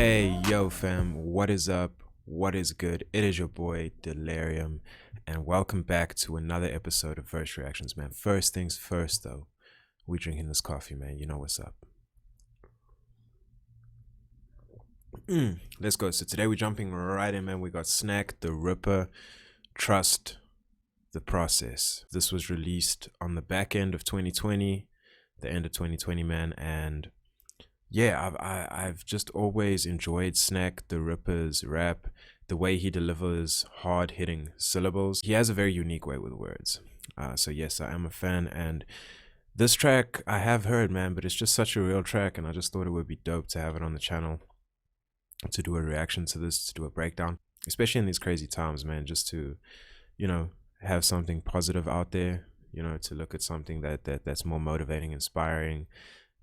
Hey, yo fam, what is up? What is good? It is your boy Dyllerium, and welcome back to another episode of Verse Reactions, man. First things first though, we drinking this coffee, man. You know what's up. Let's go. So today we're jumping right in, man. We got Snak The Ripper, Trust the Process. This was released on the back end of 2020, the end of 2020, man, and yeah, I've just always enjoyed Snak The Ripper's rap, the way he delivers hard-hitting syllables. He has a very unique way with words. So yes, I am a fan, and this track I have heard, man, but it's just such a real track, and I just thought it would be dope to have it on the channel, to do a reaction to this, to do a breakdown, especially in these crazy times, man, just to, you know, have something positive out there, you know, to look at something that's more motivating, inspiring,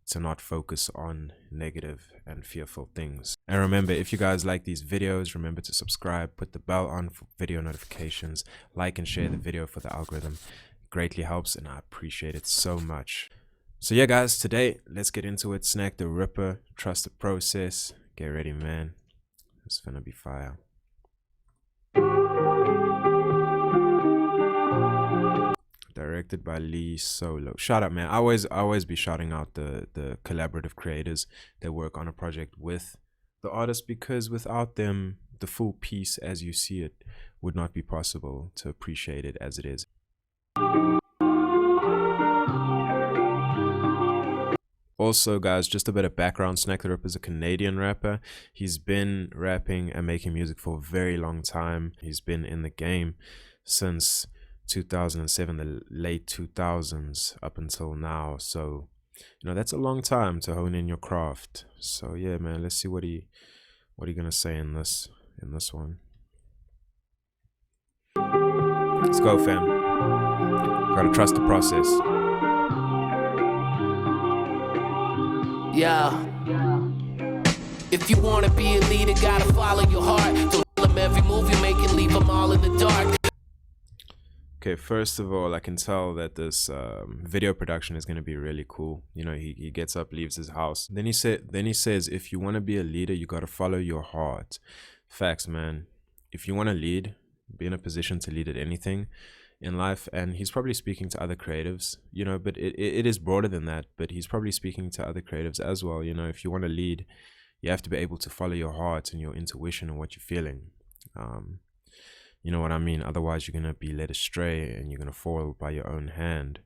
to not focus on negative and fearful things. And remember, if you guys like these videos, remember to subscribe, put the bell on for video notifications, like and share the video for the algorithm. It greatly helps, and I appreciate it so much. So yeah, guys, today let's get into it. Snak The Ripper, Trust the Process. Get ready, man. It's gonna be fire. Directed by Lee Solo. Shout out, man. I always be shouting out the collaborative creators that work on a project with the artist, because without them, the full piece as you see it would not be possible to appreciate it as it is. Also, guys, just a bit of background. Snak The Ripper is a Canadian rapper. He's been rapping and making music for a very long time. He's been in the game since 2007, the late 2000s, up until now. So, you know, that's a long time to hone in your craft. So yeah, man, let's see what he gonna say in this one. Let's go, fam. Gotta trust the process. Yeah. If you wanna be a leader, gotta follow your heart. Don't tell them every move you make and leave them all in the dark. Okay, first of all, I can tell that this video production is going to be really cool. You know, he gets up, leaves his house. Then he says, if you want to be a leader, you got to follow your heart. Facts, man. If you want to lead, be in a position to lead at anything in life. And he's probably speaking to other creatives, you know, but it is broader than that. But he's probably speaking to other creatives as well. You know, if you want to lead, you have to be able to follow your heart and your intuition and what you're feeling. You know what I mean? Otherwise, you're going to be led astray and you're going to fall by your own hand.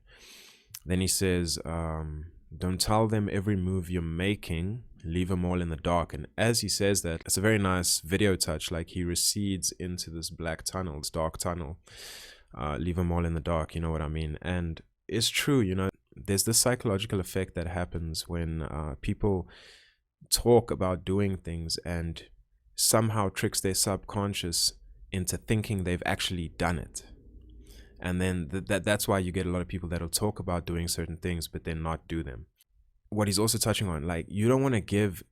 Then he says, don't tell them every move you're making, leave them all in the dark. And as he says that, it's a very nice video touch. Like he recedes into this black tunnel, this dark tunnel. Leave them all in the dark, you know what I mean? And it's true, you know, there's this psychological effect that happens when people talk about doing things and somehow tricks their subconscious into thinking they've actually done it. And then that's why you get a lot of people that'll talk about doing certain things but then not do them. What he's also touching on, like, you don't want to give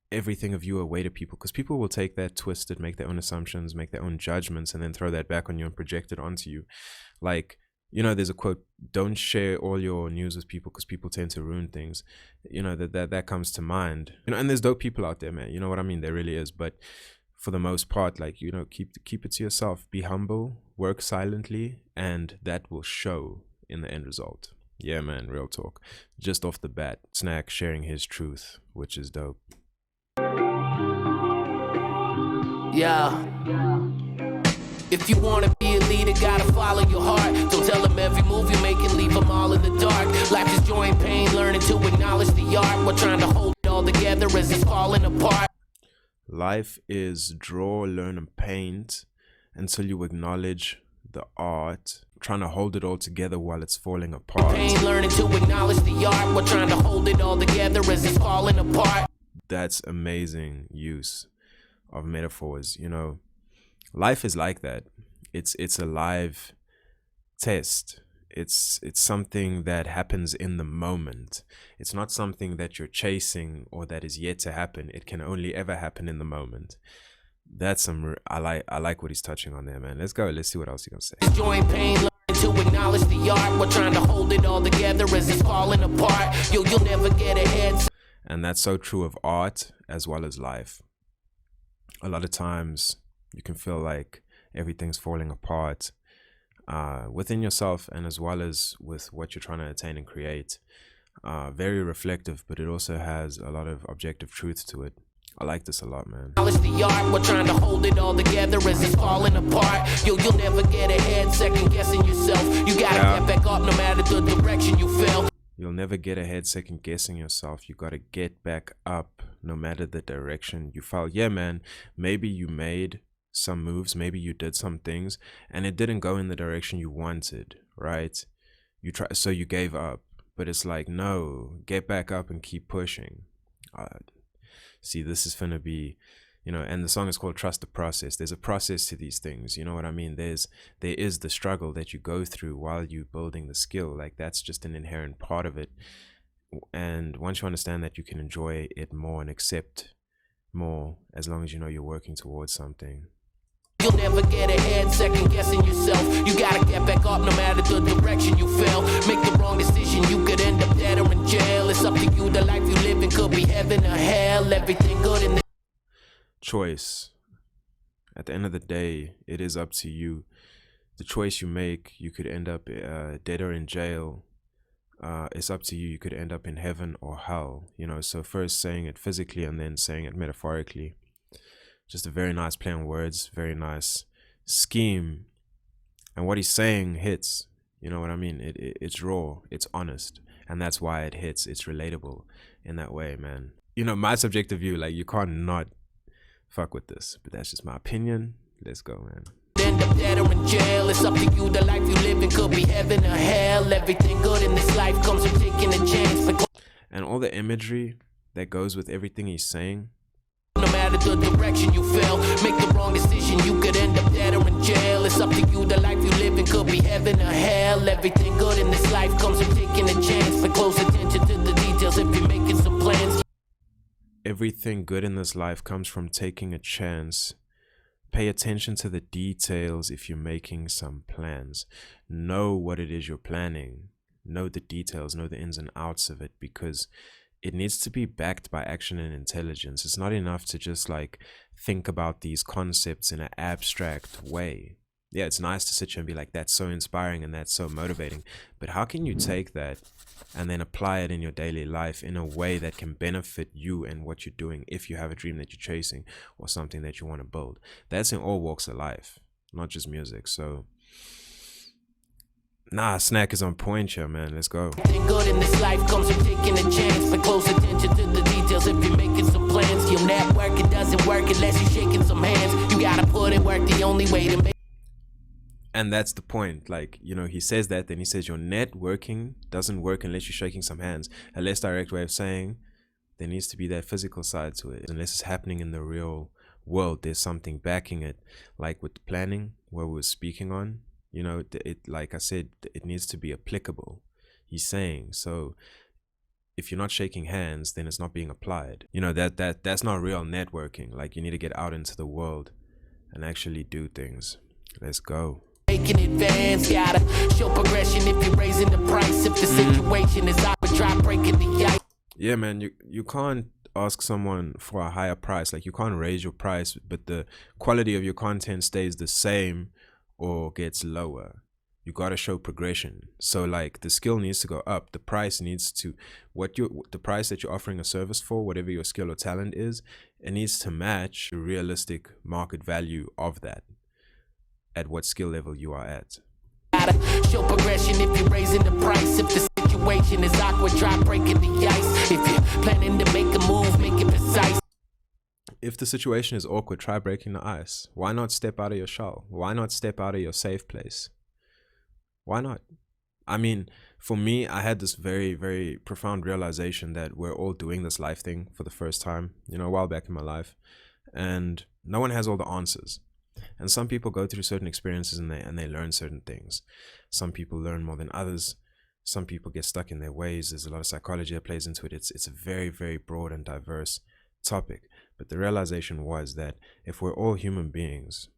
everything of you away to people, because people will take that twisted, make their own assumptions, make their own judgments, and then throw that back on you and project it onto you. Like, you know, there's a quote, don't share all your news with people because people tend to ruin things. You know, that comes to mind. You know, and there's dope people out there, man. You know what I mean? There really is. But for the most part, like, you know, keep it to yourself. Be humble, work silently, and that will show in the end result. Yeah, man, real talk. Just off the bat, Snak sharing his truth, which is dope. Yeah. If you wanna be a leader, gotta follow your heart. Don't tell them every move you make and leave them all in the dark. Life is joy and pain, learning to acknowledge the art. We're trying to hold it all together as it's falling apart. Life is draw, learn, and paint until you acknowledge the art. Trying to hold it all together while it's falling apart. Pain, learning to acknowledge the art. We're trying to hold it all together as it's falling apart. That's amazing use of metaphors. You know, life is like that. It's a live test. It's something that happens in the moment. It's not something that you're chasing or that is yet to happen. It can only ever happen in the moment. That's some, I like what he's touching on there, man. Let's go. Let's see what else he's gonna say. Joy and pain, learning to acknowledge the art. We're trying to hold it all together as it's falling apart. You'll never get ahead. And that's so true of art as well as life. a lot of times you can feel like everything's falling apart within yourself, and as well as with what you're trying to attain and create. Very reflective, but it also has a lot of objective truth to it. I like this a lot, man. It's the art, we're trying to hold it all together as it's falling apart. You'll never get ahead, second guessing yourself. You gotta get back up no matter the direction you fell. You'll never get ahead second guessing yourself. You gotta get back up no matter the direction you fell. Yeah, man, maybe you made some moves, maybe you did some things and it didn't go in the direction you wanted, right? So you gave up, but it's like, no, get back up and keep pushing. See, this is gonna be, you know, and the song is called Trust the Process. There's a process to these things, you know what I mean? There is the struggle that you go through while you're building the skill. Like, that's just an inherent part of it. And once you understand that, you can enjoy it more and accept more, as long as you know you're working towards something. You'll never get ahead second guessing yourself. You gotta get back up no matter the direction you fell. Make the wrong decision, you could end up dead or in jail. It's up to you, the life you live in could be heaven or hell. Everything good in the choice. At the end of the day, it is up to you. The choice you make, you could end up dead or in jail. It's up to you. You could end up in heaven or hell, you know. So first saying it physically and then saying it metaphorically. Just a very nice play on words, very nice scheme. And what he's saying hits, you know what I mean? It's raw, it's honest, and that's why it hits. It's relatable in that way, man. You know, my subjective view, like, you can't not fuck with this, but that's just my opinion. Let's go, man. End up dead or in jail. It's up to you, the life you live in could be heaven or hell. Everything good in this life comes from taking a chance. And all the imagery that goes with everything he's saying. No matter the direction you fell, make the wrong decision, you could end up dead or in jail. It's up to you, the life you live in could be heaven or hell. Everything good in this life comes from taking a chance. Pay close attention to the details if you're making some plans. Everything good in this life comes from taking a chance. Pay attention to the details if you're making some plans. Know what it is you're planning. Know the details, know the ins and outs of it, because it needs to be backed by action and intelligence. It's not enough to just like think about these concepts in an abstract way. Yeah, it's nice to sit here and be like, that's so inspiring and that's so motivating. But how can you take that and then apply it in your daily life in a way that can benefit you and what you're doing if you have a dream that you're chasing or something that you want to build? That's in all walks of life, not just music. So nah, Snak is on point here, man. Let's go. Good in this life comes from taking a chance. Pay close attention to the details if you're making some plans. Your network, it doesn't work unless you're shaking some hands. You gotta put in work, the only way to make. And that's the point. Like, you know, he says that, then he says your networking doesn't work unless you're shaking some hands. A less direct way of saying there needs to be that physical side to it. Unless it's happening in the real world, there's something backing it. Like with the planning, where we were speaking on, you know, it, like I said, it needs to be applicable. He's saying, so if you're not shaking hands, then it's not being applied. You know, that's not real networking. Like, you need to get out into the world and actually do things. Let's go. Making advance, gotta show progression if you're raising the price. If the situation is out, try breaking the ice. Yeah, man, you can't ask someone for a higher price. Like, you can't raise your price, but the quality of your content stays the same or gets lower. You gotta show progression. So like, the skill needs to go up. The price needs to, the price that you're offering a service for, whatever your skill or talent is, it needs to match the realistic market value of that, at what skill level you are at. Show progression if you're raising the price. If the situation is awkward, try breaking the ice. If you're planning to make a move, make it precise. If the situation is awkward, try breaking the ice. Why not step out of your shell? Why not step out of your safe place? Why not? I mean, for me, I had this very, very profound realization that we're all doing this life thing for the first time, you know, a while back in my life. And no one has all the answers. And some people go through certain experiences and they learn certain things. Some people learn more than others. Some people get stuck in their ways. There's a lot of psychology that plays into it. It's a very, very broad and diverse topic. But the realization was that if we're all human beings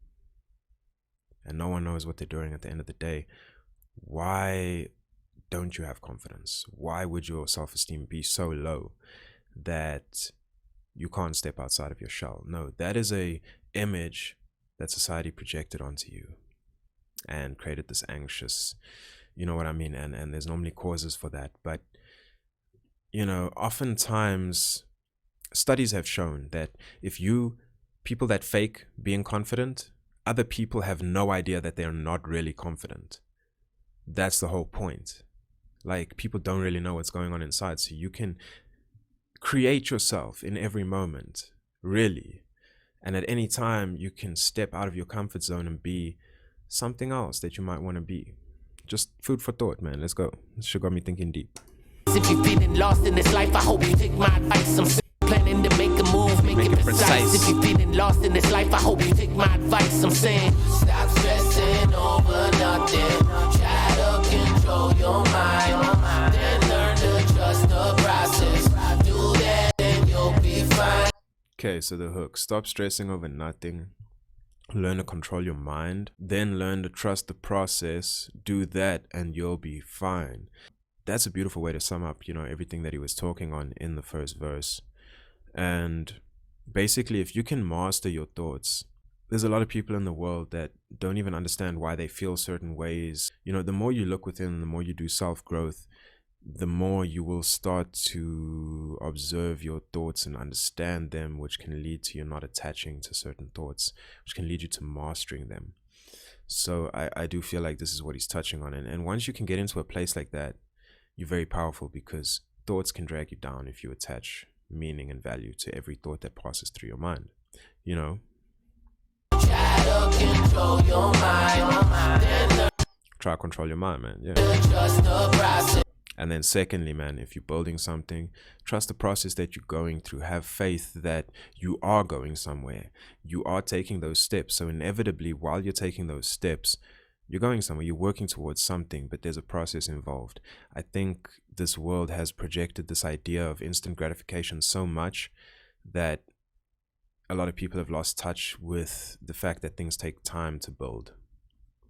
and no one knows what they're doing at the end of the day, why don't you have confidence? Why would your self-esteem be so low that you can't step outside of your shell. No, that is a image that society projected onto you and created this anxious, you know what I mean? And there's normally causes for that. But, you know, oftentimes studies have shown that people that fake being confident, other people have no idea that they're not really confident. That's the whole point. Like, people don't really know what's going on inside. So you can create yourself in every moment, really. And at any time, you can step out of your comfort zone and be something else that you might want to be. Just food for thought, man. Let's go. This shit got me thinking deep. If you're feeling lost in this life, I hope you take my advice. I'm planning to make a move, make it precise. If you're feeling lost in this life, I hope you take my advice. I'm saying, stop stressing over nothing. Try to control your mind. Then learn to trust the process. Do that and you'll be fine. Okay, so the hook. Stop stressing over nothing. Learn to control your mind. Then learn to trust the process. Do that and you'll be fine. That's a beautiful way to sum up, you know, everything that he was talking on in the first verse. And basically, if you can master your thoughts, there's a lot of people in the world that don't even understand why they feel certain ways. You know, the more you look within, the more you do self-growth, the more you will start to observe your thoughts and understand them, which can lead to you not attaching to certain thoughts, which can lead you to mastering them. So I do feel like this is what he's touching on. And once you can get into a place like that, you're very powerful, because thoughts can drag you down if you attach meaning and value to every thought that passes through your mind, you know. Try to control your mind. Try to control your mind, man. Yeah. Trust the process. And then secondly, man, if you're building something, trust the process that you're going through. Have faith that you are going somewhere. You are taking those steps. So inevitably, while you're taking those steps, you're going somewhere, you're working towards something, but there's a process involved. I think this world has projected this idea of instant gratification so much that a lot of people have lost touch with the fact that things take time to build.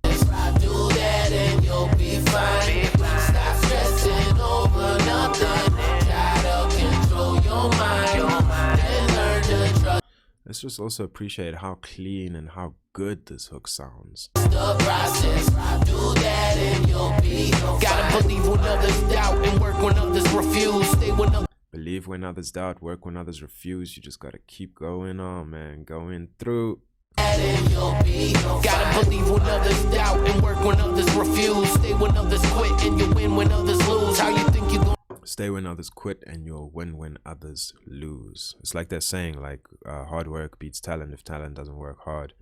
Do that and you'll be fine. Stop stressing over nothing. Try to control your mind. And learn to trust. Let's just also appreciate how clean and how good this hook sounds. The process, do that and you'll be fine. Gotta believe when others doubt and work when others refuse. Stay when others believe when others doubt, work when others refuse. You just gotta keep going on, man. Going through. Gotta believe when others doubt and work when others refuse. Stay when others quit and you win when others lose. How you think you going? Stay when others quit and you'll win when others lose. It's like that saying, like hard work beats talent if talent doesn't work hard,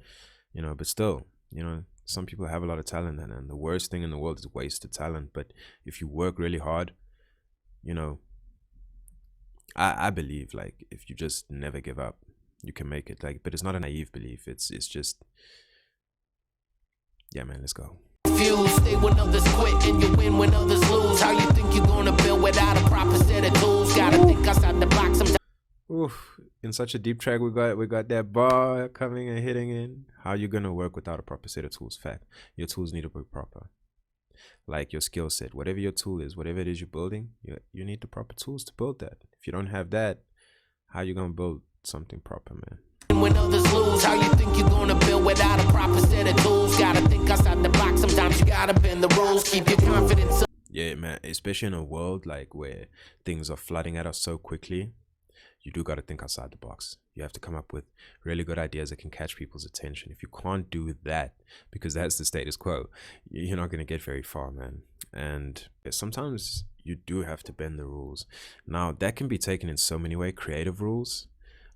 you know. But still, you know, some people have a lot of talent, and the worst thing in the world is wasted talent. But if you work really hard, you know, I believe, like, if you just never give up, you can make it. Like, but it's not a naive belief. It's just, yeah, man, let's go. Stay when others quit and you win when others lose. How you think you're gonna build without a proper set of tools? Gotta think outside the box sometimes. Oof, in such a deep track, we got that bar coming and hitting in. How you gonna work without a proper set of tools? Fact, your tools need to be proper. Like your skill set, whatever your tool is, whatever it is you're building, you need the proper tools to build that. If you don't have that, how you gonna build something proper, man? When others lose, how you think you're gonna build without a proper set of tools? Gotta think outside the box. Sometimes you gotta bend the rules. Keep your confidence up. Yeah, man, especially in a world like where things are flooding at us so quickly, you do gotta think outside the box. You have to come up with really good ideas that can catch people's attention. If you can't do that, because that's the status quo, you're not gonna get very far, man. And sometimes you do have to bend the rules. Now, that can be taken in so many ways. Creative rules.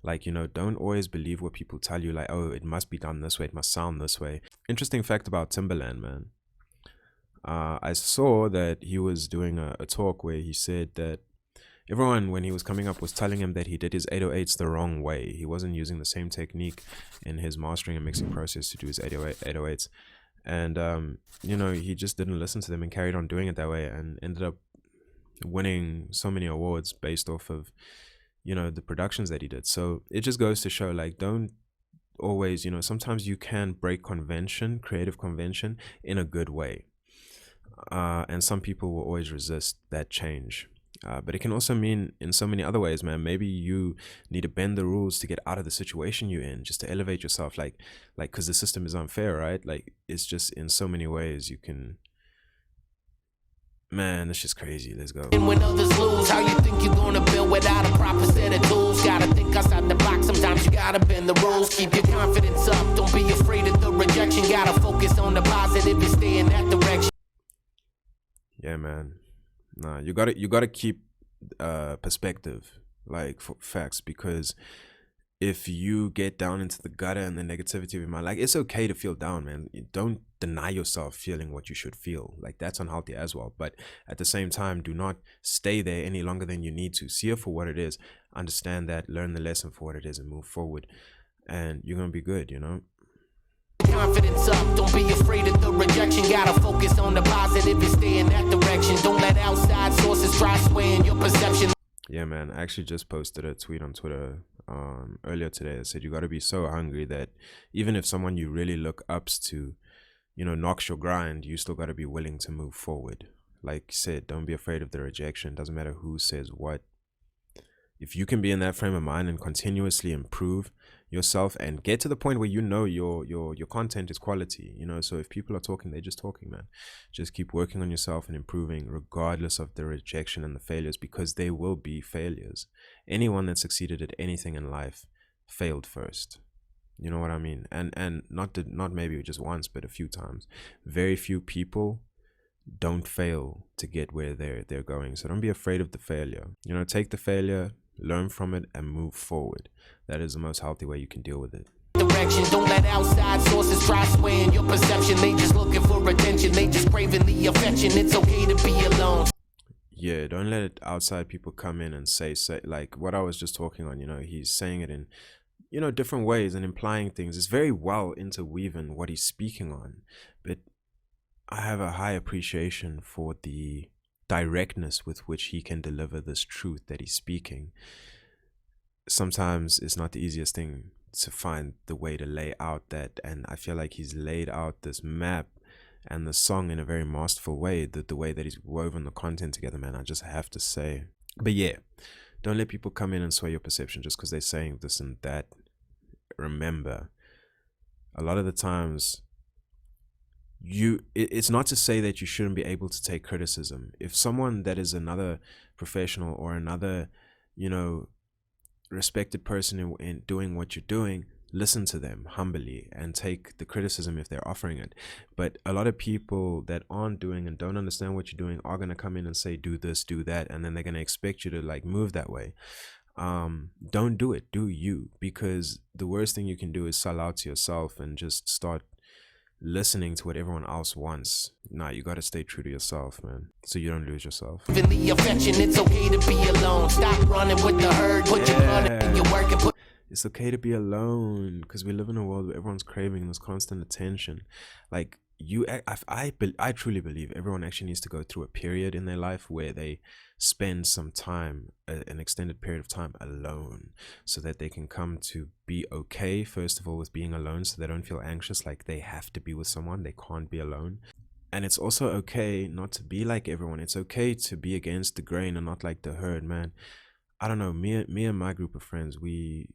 Like, you know, don't always believe what people tell you, like, oh, it must be done this way, it must sound this way. Interesting fact about Timbaland, man. I saw that he was doing a talk where he said that everyone, when he was coming up, was telling him that he did his 808s the wrong way. He wasn't using the same technique in his mastering and mixing process to do his 808s. And, you know, he just didn't listen to them and carried on doing it that way, and ended up winning so many awards based off of, you know, the productions that he did. So it just goes to show, like, don't always, you know, sometimes you can break convention, creative convention, in a good way. And some people will always resist that change. But it can also mean in so many other ways, man. Maybe you need to bend the rules to get out of the situation you're in, just to elevate yourself. Like, because the system is unfair, right? Like, it's just in so many ways you can. Man, it's just crazy. Let's go. And when others lose, how you think you're gonna build without a proper set of tools? Gotta think outside the box. Sometimes you gotta bend the rules. Keep your confidence up. Don't be afraid of the rejection. Gotta focus on the positive and stay in that direction. Yeah, man. Nah, you gotta keep perspective, like, for facts, because if you get down into the gutter and the negativity of your mind, like, it's okay to feel down, man. You don't deny yourself feeling what you should feel. Like, that's unhealthy as well. But at the same time, do not stay there any longer than you need to. See it for what it is. Understand that, learn the lesson for what it is, and move forward. And you're gonna be good, you know? Confidence up, don't be afraid of the rejection. Gotta focus on the positive and stay in that direction. Don't let outside sources try swaying your perception. Yeah, man. I actually just posted a tweet on Twitter earlier today. I said you got to be so hungry that even if someone you really look up to, you know, knocks your grind, you still got to be willing to move forward. Like you said, don't be afraid of the rejection. Doesn't matter who says what. If you can be in that frame of mind and continuously improve yourself and get to the point where you know your content is quality, you know. So if people are talking, they're just talking, man. Just keep working on yourself and improving regardless of the rejection and the failures, because they will be failures. Anyone that succeeded at anything in life failed first. You know what I mean? And not maybe just once, but a few times. Very few people don't fail to get where they're going. So don't be afraid of the failure. You know, take the failure, learn from it, and move forward. That is the most healthy way you can deal with it. Direction. Don't let outside sources try swaying your perception. They just looking for attention. They just craving the affection. It's okay to be alone. Yeah, don't let outside people come in and say like what I was just talking on. You know, he's saying it in, you know, different ways and implying things. It's very well interweaving what he's speaking on, but I have a high appreciation for the directness with which he can deliver this truth that he's speaking. Sometimes it's not the easiest thing to find the way to lay out that, and I feel like he's laid out this map and the song in a very masterful way, the way that he's woven the content together, man. I just have to say. But yeah, don't let people come in and sway your perception just because they're saying this and that. Remember, a lot of the times it's not to say that you shouldn't be able to take criticism. If someone that is another professional or another, you know, respected person in doing what you're doing, listen to them humbly and take the criticism if they're offering it. But a lot of people that aren't doing and don't understand what you're doing are going to come in and say, do this, do that, and then they're going to expect you to like move that way. Don't do it. Do you, because the worst thing you can do is sell out to yourself and just start listening to what everyone else wants. Nah, you gotta stay true to yourself, man, so you don't lose yourself. The affection, it's okay to be alone. Stop running with the herd. Put your blood in your work and put. It's okay to be alone, because we live in a world where everyone's craving this constant attention. Like I truly believe everyone actually needs to go through a period in their life where they spend some time, an extended period of time alone, so that they can come to be okay, first of all, with being alone, so they don't feel anxious like they have to be with someone. They can't be alone. And it's also okay not to be like everyone. It's okay to be against the grain and not like the herd, man. I don't know, me and my group of friends, we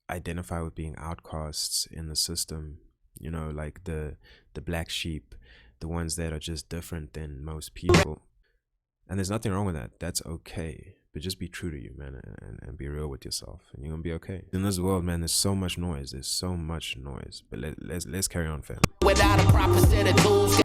identify with being outcasts in the system, you know, like the black sheep, the ones that are just different than most people. And there's nothing wrong with that. That's okay. But just be true to you, man, and be real with yourself, and you're gonna be okay. In this world, man, there's so much noise. There's so much noise. But let's carry on, fam. Without a proper set of tools,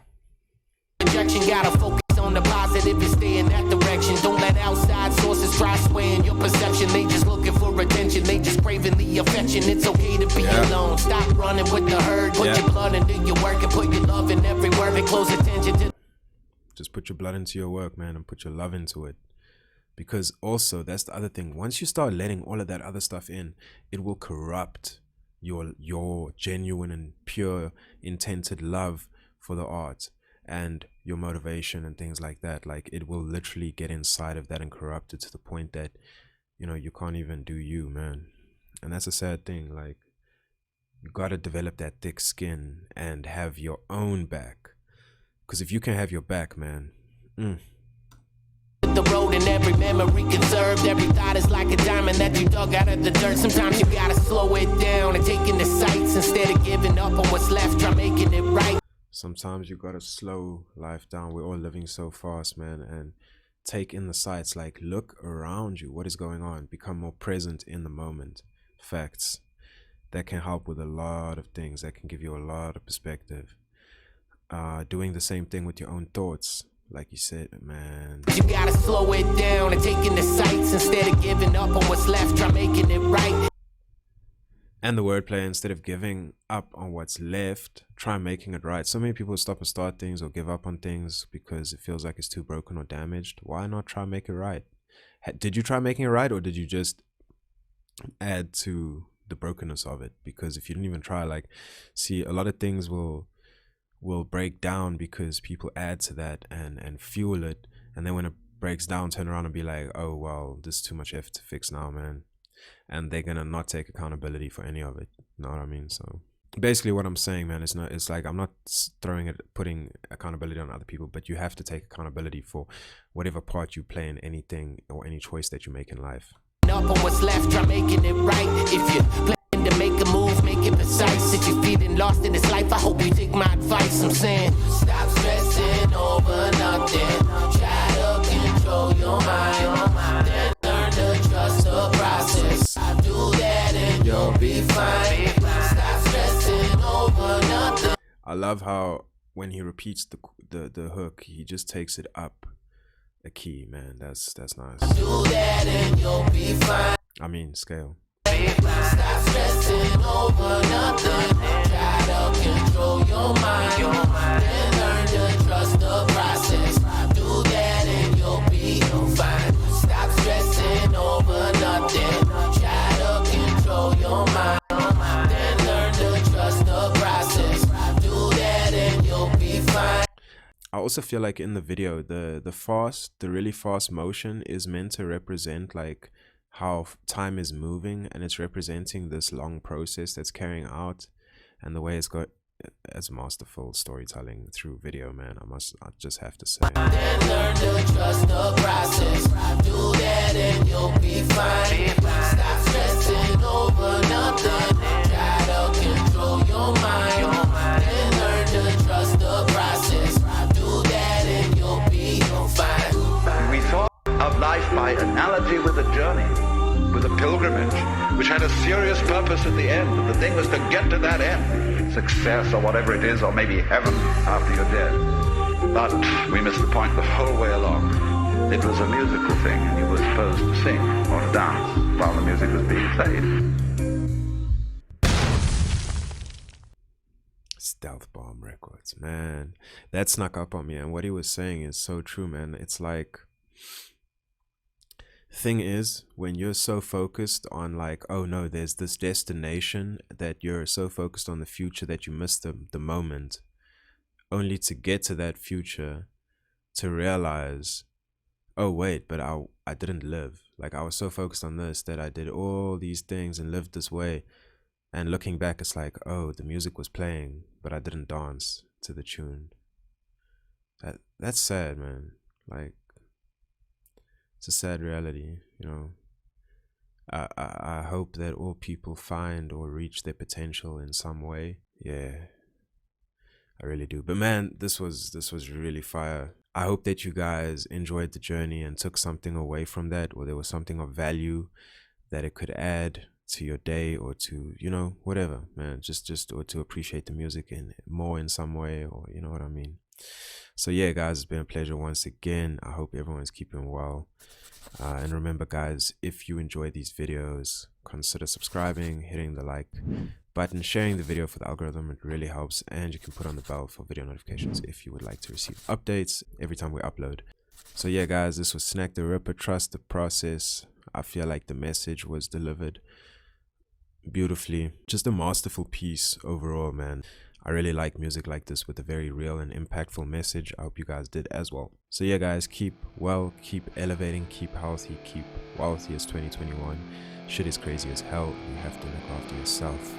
rejection, gotta focus on the positive and stay in that direction. Don't let outside sources try swaying your perception. They just looking for attention. They just craving the affection. It's okay to be alone. Stop running with the herd. Put your blood into your work and put your love in every word and close attention to. Just put your blood into your work, man, and put your love into it. Because also, that's the other thing. Once you start letting all of that other stuff in, it will corrupt your genuine and pure intended love for the art and your motivation and things like that. Like, it will literally get inside of that and corrupt it to the point that, you know, you can't even do you, man. And that's a sad thing. Like, you got to develop that thick skin and have your own back. Because if you can have your back, man, The road and every memory conserved. Every thought is like a diamond that you dug out of the dirt. Sometimes you gotta slow it down and take in the sights instead of giving up on what's left. Try making it right. Sometimes you gotta slow life down. We're all living so fast, man, and take in the sights. Like, look around you. What is going on? Become more present in the moment. Facts. That can help with a lot of things. That can give you a lot of perspective. Doing the same thing with your own thoughts. Like you said, man. You gotta slow it down and take in the sights instead of giving up on what's left. Try making it right. And the wordplay, instead of giving up on what's left, try making it right. So many people stop and start things or give up on things because it feels like it's too broken or damaged. Why not try make it right? Did you try making it right, or did you just add to the brokenness of it? Because if you didn't even try, like, see, a lot of things will break down because people add to that and fuel it, and then when it breaks down, turn around and be like, oh well, this is too much effort to fix now, man. And they're gonna not take accountability for any of it. You know what I mean? So basically what I'm saying, man, it's like, I'm not putting accountability on other people, but you have to take accountability for whatever part you play in anything or any choice that you make in life. Up on what's left, try making it right. If you plan to make a move, make it precise. If you're feeling lost in this life, I hope you take my advice. I'm saying, stop stressing over nothing. Try to control your mind. Then learn to trust the process. I do that and you'll be fine. Stop stressing over nothing. I love how when he repeats the hook, he just takes it up a key, man. That's nice. Do that and you'll be fine. I mean, scale. Stop stressing over nothing. Try to control your mind. Then learn to trust the process. Do that and you'll be fine. Stop stressing over nothing. Try to control your mind. Then learn to trust the process. Do that and you'll be fine. I also feel like in the video, the really fast motion is meant to represent like how time is moving, and it's representing this long process that's carrying out, and the way it's got as masterful storytelling through video, man. I just have to say. Then learn to trust the process. Do that and you'll be fine. Stop stressing over nothing. Try to control your mind. Then learn to trust the process. Do that and you'll be fine. We thought of life by analogy with a journey, with a pilgrimage, which had a serious purpose at the end. And the thing was to get to that end, success or whatever it is, or maybe heaven after you're dead. But we missed the point the whole way along. It was a musical thing, and you were supposed to sing or to dance while the music was being played. Stealth Bomb Records, man. That snuck up on me, and what he was saying is so true, man. It's like, thing is, when you're so focused on like, oh no, there's this destination, that you're so focused on the future that you miss the moment, only to get to that future to realize, oh wait, but I didn't live. Like, I was so focused on this that I did all these things and lived this way, and looking back, it's like, oh, the music was playing, but I didn't dance to the tune. That's sad, man. Like, it's a sad reality, you know. I hope that all people find or reach their potential in some way. Yeah, I really do. But man, this was really fire. I hope that you guys enjoyed the journey and took something away from that, or there was something of value that it could add to your day, or to, you know, whatever, man, just or to appreciate the music more in some way, or you know what I mean. So yeah, guys, it's been a pleasure once again. I hope everyone's keeping well, and remember, guys, if you enjoy these videos, consider subscribing, hitting the like button, sharing the video for the algorithm. It really helps, and you can put on the bell for video notifications if you would like to receive updates every time we upload. So yeah, guys, this was Snak The Ripper. Trust the process. I feel like the message was delivered beautifully. Just a masterful piece overall, man. I really like music like this with a very real and impactful message. I hope you guys did as well. So yeah, guys, keep well, keep elevating, keep healthy, keep wealthy. As 2021 shit is crazy as hell. You have to look after yourself,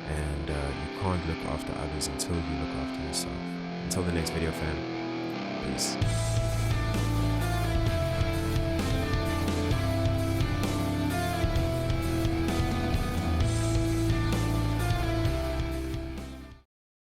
and you can't look after others until you look after yourself. Until the next video, fam. Peace.